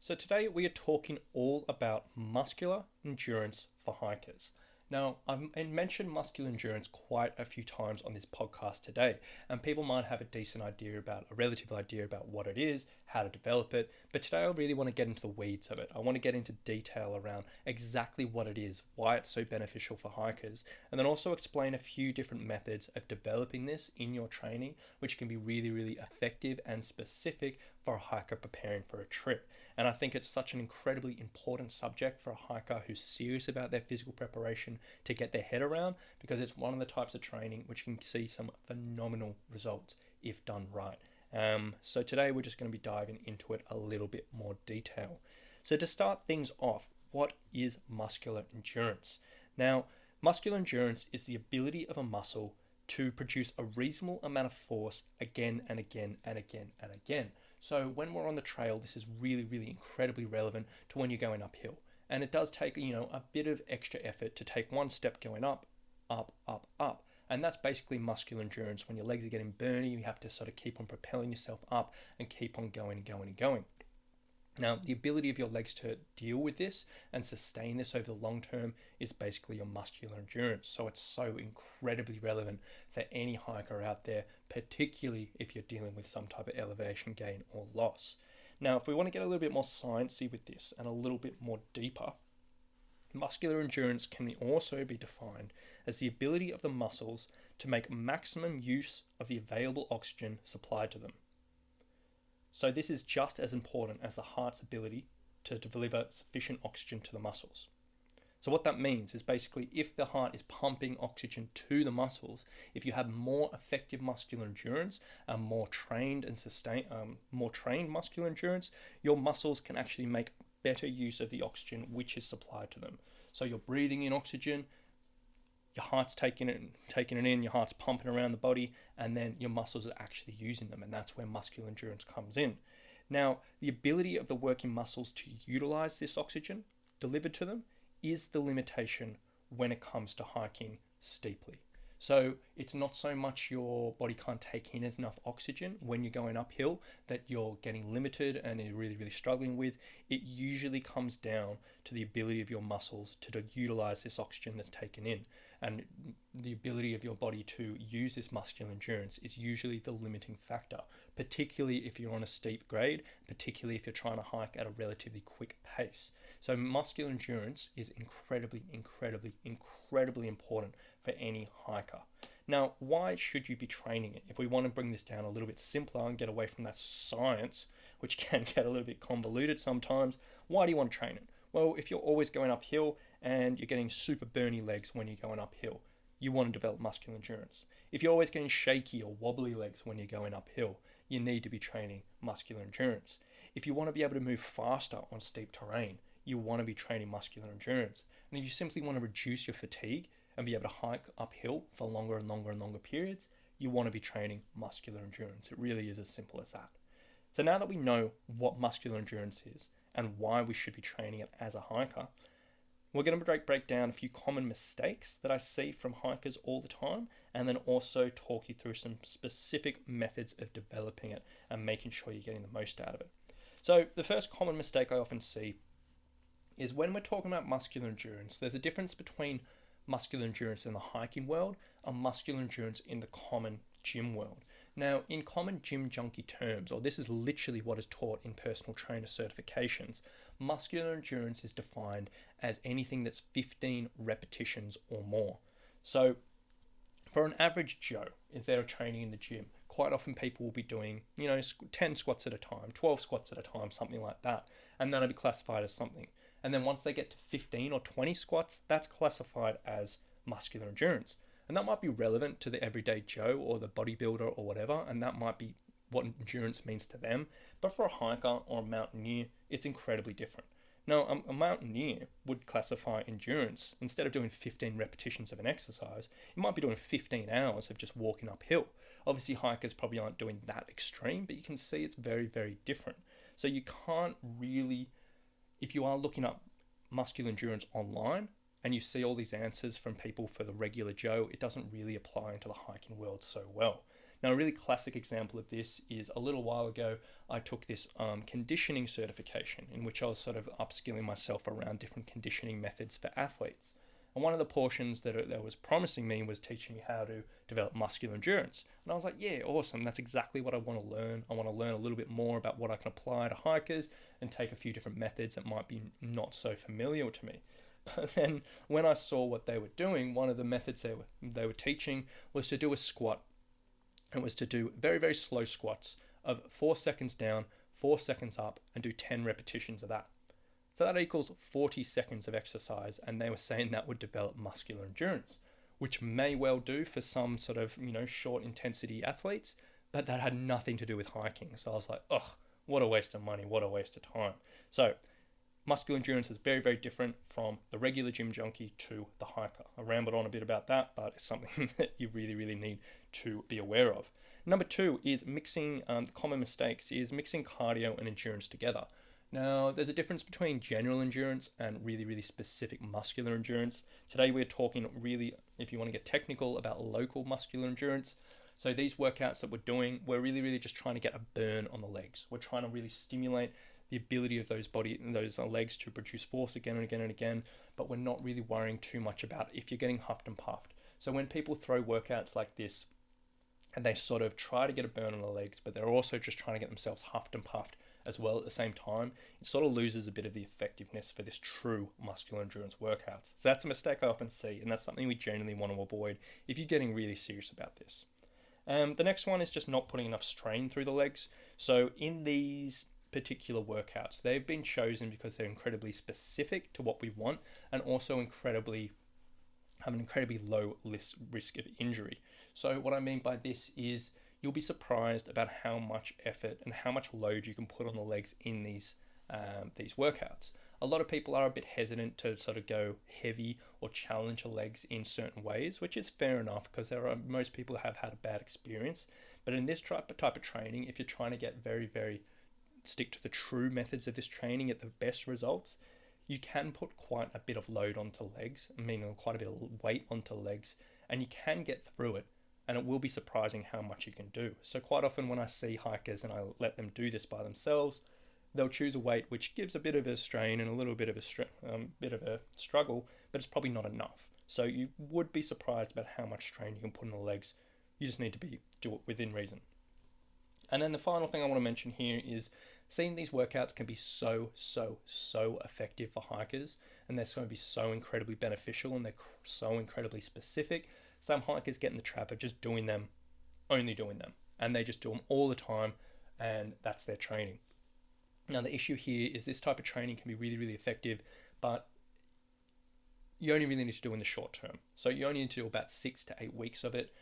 So today we are talking all about muscular endurance for hikers. Now, I've mentioned muscular endurance quite a few times on this podcast today, and people might have a relative idea about what it is, how to develop it, but today I really want to get into the weeds of it. I want to get into detail around exactly what it is, why it's so beneficial for hikers, and then also explain a few different methods of developing this in your training, which can be really, really effective and specific for a hiker preparing for a trip. And I think it's such an incredibly important subject for a hiker who's serious about their physical preparation to get their head around, because it's one of the types of training which can see some phenomenal results if done right. So today we're just going to be diving into it a little bit more detail. So to start things off, what is muscular endurance? Now, muscular endurance is the ability of a muscle to produce a reasonable amount of force again and again and again and again. So when we're on the trail, this is really, really incredibly relevant to when you're going uphill. And it does take, a bit of extra effort to take one step going up, up, up, up. And that's basically muscular endurance. When your legs are getting burny, you have to sort of keep on propelling yourself up and keep on going and going and going. Now, the ability of your legs to deal with this and sustain this over the long term is basically your muscular endurance. So it's so incredibly relevant for any hiker out there, particularly if you're dealing with some type of elevation gain or loss. Now, if we want to get a little bit more sciencey with this and a little bit more deeper, muscular endurance can also be defined as the ability of the muscles to make maximum use of the available oxygen supplied to them. So this is just as important as the heart's ability to deliver sufficient oxygen to the muscles. So what that means is basically if the heart is pumping oxygen to the muscles, if you have more effective muscular endurance and more trained muscular endurance, your muscles can actually make better use of the oxygen which is supplied to them. So you're breathing in oxygen, your heart's taking it in, your heart's pumping around the body, and then your muscles are actually using them, and that's where muscular endurance comes in. Now, the ability of the working muscles to utilize this oxygen delivered to them is the limitation when it comes to hiking steeply. So it's not so much your body can't take in enough oxygen when you're going uphill that you're getting limited and you're really, really struggling with. It usually comes down to the ability of your muscles to utilize this oxygen that's taken in. And the ability of your body to use this muscular endurance is usually the limiting factor, particularly if you're on a steep grade, particularly if you're trying to hike at a relatively quick pace. So muscular endurance is incredibly, incredibly, incredibly important for any hiker. Now, why should you be training it? If we want to bring this down a little bit simpler and get away from that science, which can get a little bit convoluted sometimes, why do you want to train it? Well, if you're always going uphill and you're getting super burny legs when you're going uphill, you want to develop muscular endurance. If you're always getting shaky or wobbly legs when you're going uphill, you need to be training muscular endurance. If you want to be able to move faster on steep terrain, you want to be training muscular endurance. And if you simply want to reduce your fatigue and be able to hike uphill for longer and longer and longer periods, you want to be training muscular endurance. It really is as simple as that. So now that we know what muscular endurance is and why we should be training it as a hiker, we're going to break down a few common mistakes that I see from hikers all the time, and then also talk you through some specific methods of developing it and making sure you're getting the most out of it. So the first common mistake I often see is when we're talking about muscular endurance, there's a difference between muscular endurance in the hiking world and muscular endurance in the common gym world. Now, in common gym junkie terms, or this is literally what is taught in personal trainer certifications, muscular endurance is defined as anything that's 15 repetitions or more. So for an average Joe, if they're training in the gym, quite often people will be doing, 10 squats at a time, 12 squats at a time, something like that. And that'll be classified as something. And then once they get to 15 or 20 squats, that's classified as muscular endurance. And that might be relevant to the everyday Joe or the bodybuilder or whatever, and that might be what endurance means to them. But for a hiker or a mountaineer, it's incredibly different. Now, a mountaineer would classify endurance, instead of doing 15 repetitions of an exercise, it might be doing 15 hours of just walking uphill. Obviously, hikers probably aren't doing that extreme, but you can see it's very, very different. So you can't really, if you are looking up muscular endurance online, and you see all these answers from people for the regular Joe, it doesn't really apply into the hiking world so well. Now, a really classic example of this is a little while ago, I took this conditioning certification in which I was sort of upskilling myself around different conditioning methods for athletes. And one of the portions that was promising me was teaching me how to develop muscular endurance. And I was like, yeah, awesome. That's exactly what I want to learn. I want to learn a little bit more about what I can apply to hikers and take a few different methods that might be not so familiar to me. But then when I saw what they were doing, one of the methods they were teaching was to do a squat. It was to do very, very slow squats of 4 seconds down, 4 seconds up, and do 10 repetitions of that. So that equals 40 seconds of exercise, and they were saying that would develop muscular endurance, which may well do for some sort of, short intensity athletes, but that had nothing to do with hiking. So I was like, ugh, what a waste of money, what a waste of time. So muscular endurance is very, very different from the regular gym junkie to the hiker. I rambled on a bit about that, but it's something that you really, really need to be aware of. Number 2 is mixing, the common mistakes is mixing cardio and endurance together. Now, there's a difference between general endurance and really, really specific muscular endurance. Today, we're talking really, if you want to get technical, about local muscular endurance. So these workouts that we're doing, we're really, really just trying to get a burn on the legs. We're trying to really stimulate the ability of those legs to produce force again and again and again, but we're not really worrying too much about if you're getting huffed and puffed. So when people throw workouts like this, and they sort of try to get a burn on the legs, but they're also just trying to get themselves huffed and puffed as well at the same time, it sort of loses a bit of the effectiveness for this true muscular endurance workouts. So that's a mistake I often see, and that's something we generally want to avoid if you're getting really serious about this. The next one is just not putting enough strain through the legs. So in these particular workouts, they've been chosen because they're incredibly specific to what we want and also have an incredibly low risk of injury. So what I mean by this is you'll be surprised about how much effort and how much load you can put on the legs in these workouts. A lot of people are a bit hesitant to sort of go heavy or challenge the legs in certain ways, which is fair enough because most people have had a bad experience. But in this type of training, if you're trying to get very, very stick to the true methods of this training at the best results, you can put quite a bit of load onto legs, meaning quite a bit of weight onto legs, and you can get through it. And it will be surprising how much you can do. So quite often when I see hikers and I let them do this by themselves, they'll choose a weight which gives a bit of a strain and a little bit of a struggle, but it's probably not enough. So you would be surprised about how much strain you can put on the legs. You just need to do it within reason. And then the final thing I want to mention here is seeing these workouts can be so effective for hikers, and they're going to be so incredibly beneficial, and they're so incredibly specific. Some hikers get in the trap of just only doing them, and they just do them all the time, and that's their training. Now, the issue here is this type of training can be really, really effective, but you only really need to do in the short term. So you only need to do about 6 to 8 weeks of it.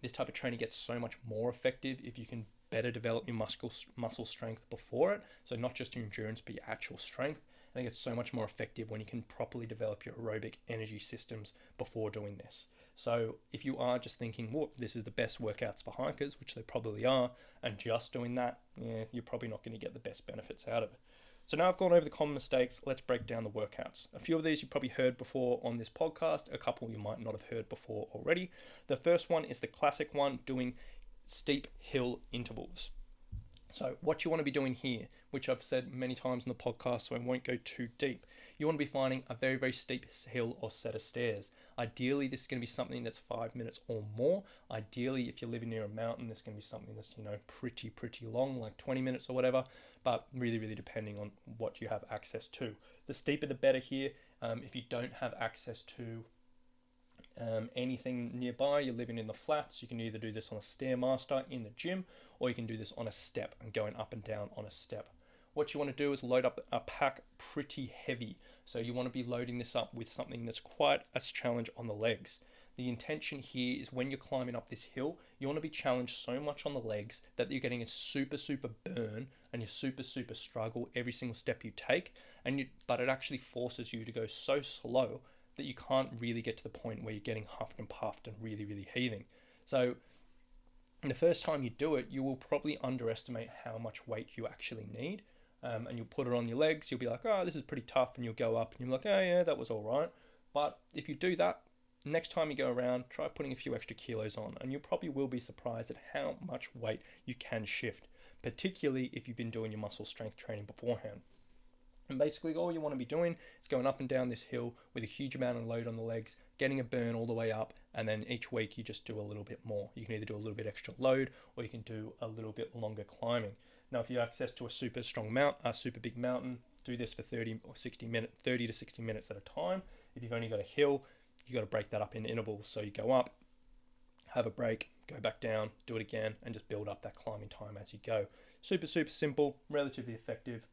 This type of training gets so much more effective if you can better develop your muscle strength before it. So not just your endurance, but your actual strength. And it gets so much more effective when you can properly develop your aerobic energy systems before doing this. So if you are just thinking, whoa, this is the best workouts for hikers, which they probably are, and just doing that, you're probably not going to get the best benefits out of it. So now I've gone over the common mistakes, let's break down the workouts. A few of these you've probably heard before on this podcast, a couple you might not have heard before already. The first one is the classic one, doing steep hill intervals. So what you want to be doing here, which I've said many times in the podcast, so I won't go too deep, you want to be finding a very, very steep hill or set of stairs. Ideally, this is going to be something that's 5 minutes or more. Ideally, if you're living near a mountain, this is going to be something that's, pretty long, like 20 minutes or whatever, but really, really depending on what you have access to. The steeper, the better here. If you don't have access to anything nearby, you're living in the flats, you can either do this on a Stairmaster in the gym, or you can do this on a step and going up and down on a step. What you want to do is load up a pack pretty heavy. So you want to be loading this up with something that's quite a challenge on the legs. The intention here is when you're climbing up this hill, you want to be challenged so much on the legs that you're getting a super burn and you super struggle every single step you take. But it actually forces you to go so slow that you can't really get to the point where you're getting huffed and puffed and really, really heaving. So the first time you do it, you will probably underestimate how much weight you actually need. And you'll put it on your legs, you'll be like, oh, this is pretty tough, and you'll go up and you're like, oh yeah, that was all right. But if you do that, next time you go around, try putting a few extra kilos on, and you probably will be surprised at how much weight you can shift, particularly if you've been doing your muscle strength training beforehand. And basically all you want to be doing is going up and down this hill with a huge amount of load on the legs, getting a burn all the way up, and then each week you just do a little bit more. You can either do a little bit extra load, or you can do a little bit longer climbing. Now, if you have access to a super big mountain, do this for 30 to 60 minutes at a time. If you've only got a hill, you got to break that up in intervals. So you go up, have a break, go back down, do it again, and just build up that climbing time as you go. Super simple, relatively effective,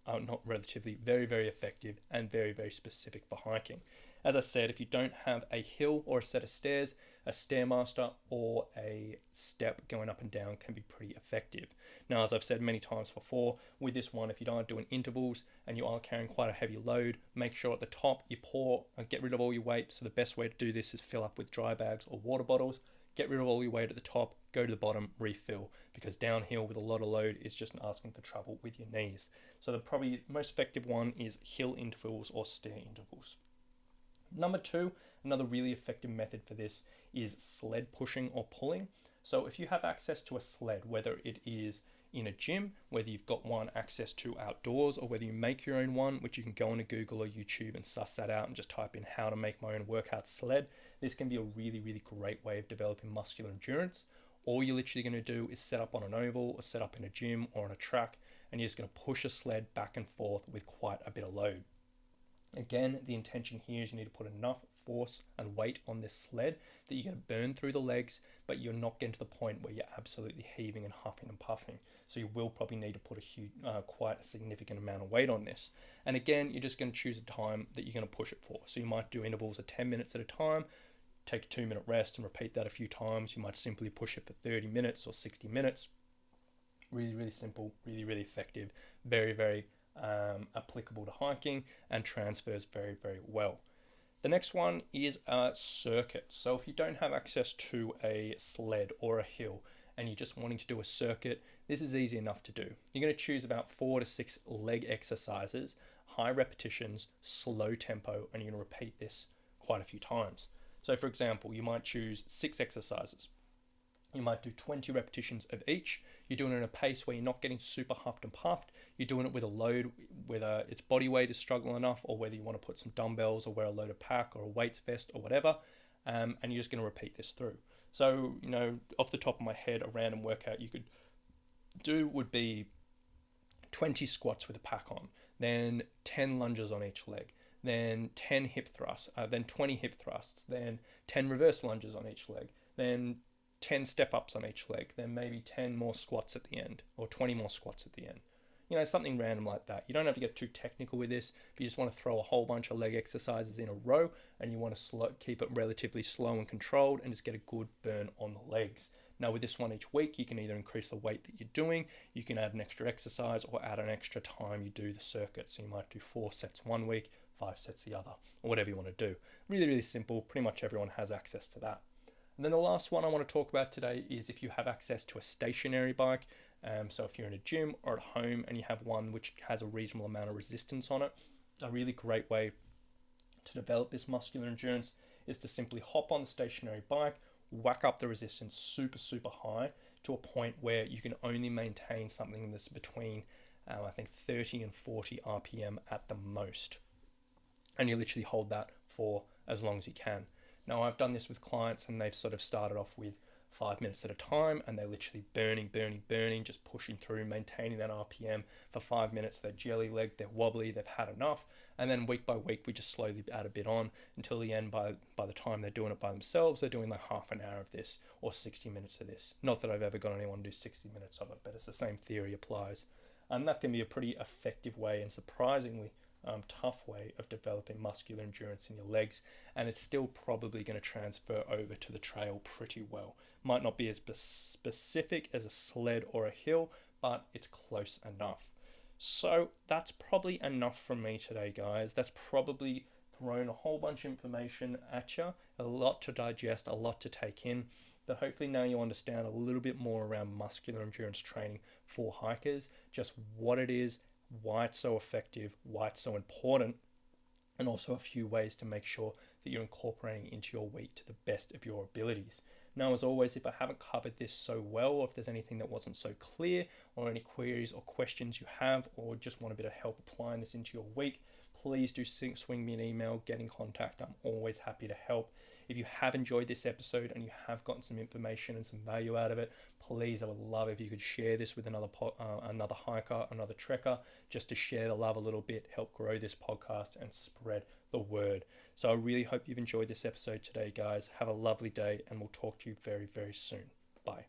very, very effective, and very, very specific for hiking. As I said, if you don't have a hill or a set of stairs, a Stairmaster or a step going up and down can be pretty effective. Now, as I've said many times before, with this one, if you are doing intervals and you are carrying quite a heavy load, make sure at the top you pour and get rid of all your weight. So the best way to do this is fill up with dry bags or water bottles. Get rid of all your weight at the top, go to the bottom, refill, because downhill with a lot of load is just asking for trouble with your knees. So the probably most effective one is hill intervals or stair intervals. Number two, another really effective method for this is sled pushing or pulling. So if you have access to a sled, whether it is in a gym, whether you've got one access to outdoors, or whether you make your own one, which you can go into Google or YouTube and suss that out and just type in how to make my own workout sled. This can be a really, really great way of developing muscular endurance. All you're literally going to do is set up on an oval or set up in a gym or on a track, and you're just going to push a sled back and forth with quite a bit of load. Again, the intention here is you need to put enough force and weight on this sled that you're going to burn through the legs, but you're not getting to the point where you're absolutely heaving and huffing and puffing. So you will probably need to put quite a significant amount of weight on this. And again, you're just going to choose a time that you're going to push it for. So you might do intervals of 10 minutes at a time, take a 2-minute rest and repeat that a few times. You might simply push it for 30 minutes or 60 minutes. Really, really simple, really, really effective, very, very applicable to hiking, and transfers very, very well. The next one is a circuit. So if you don't have access to a sled or a hill and you're just wanting to do a circuit, this is easy enough to do. You're going to choose about 4 to 6 leg exercises, high repetitions, slow tempo, and you're going to repeat this quite a few times. So for example, you might choose 6 exercises. You might do 20 repetitions of each. You're doing it at a pace where you're not getting super huffed and puffed. You're doing it with a load, whether its body weight is struggling enough, or whether you want to put some dumbbells or wear a loaded pack or a weights vest or whatever. And you're just going to repeat this through. So, off the top of my head, a random workout you could do would be 20 squats with a pack on, then 10 lunges on each leg, then 10 hip thrusts, then 20 hip thrusts, then 10 reverse lunges on each leg, then 10 step-ups on each leg, then maybe 10 more squats at the end, or 20 more squats at the end. Something random like that. You don't have to get too technical with this, but you just want to throw a whole bunch of leg exercises in a row, and you want to keep it relatively slow and controlled, and just get a good burn on the legs. Now with this one each week, you can either increase the weight that you're doing, you can add an extra exercise, or add an extra time you do the circuit. So you might do 4 sets one week, 5 sets the other, or whatever you want to do. Really, really simple. Pretty much everyone has access to that. And then the last one I want to talk about today is if you have access to a stationary bike. So if you're in a gym or at home and you have one which has a reasonable amount of resistance on it, a really great way to develop this muscular endurance is to simply hop on the stationary bike, whack up the resistance super, super high to a point where you can only maintain something that's between, I think, 30 and 40 RPM at the most. And you literally hold that for as long as you can. Now, I've done this with clients and they've sort of started off with 5 minutes at a time and they're literally burning, just pushing through, maintaining that RPM for 5 minutes. They're jelly legged, they're wobbly, they've had enough. And then week by week, we just slowly add a bit on until the end. By the time they're doing it by themselves, they're doing like half an hour of this or 60 minutes of this. Not that I've ever got anyone to do 60 minutes of it, but it's the same theory applies. And that can be a pretty effective way and surprisingly tough way of developing muscular endurance in your legs, and it's still probably going to transfer over to the trail pretty well. Might not be as specific as a sled or a hill, but it's close enough. So that's probably enough from me today, guys. That's probably thrown a whole bunch of information at you, a lot to digest, a lot to take in, but hopefully now you understand a little bit more around muscular endurance training for hikers, just what it is, why it's so effective, why it's so important, and also a few ways to make sure that you're incorporating into your week to the best of your abilities. Now, as always, if I haven't covered this so well, or if there's anything that wasn't so clear, or any queries or questions you have, or just want a bit of help applying this into your week, please do swing me an email, get in contact. I'm always happy to help. If you have enjoyed this episode and you have gotten some information and some value out of it, please, I would love if you could share this with another hiker, another trekker, just to share the love a little bit, help grow this podcast and spread the word. So I really hope you've enjoyed this episode today, guys. Have a lovely day, and we'll talk to you very, very soon. Bye.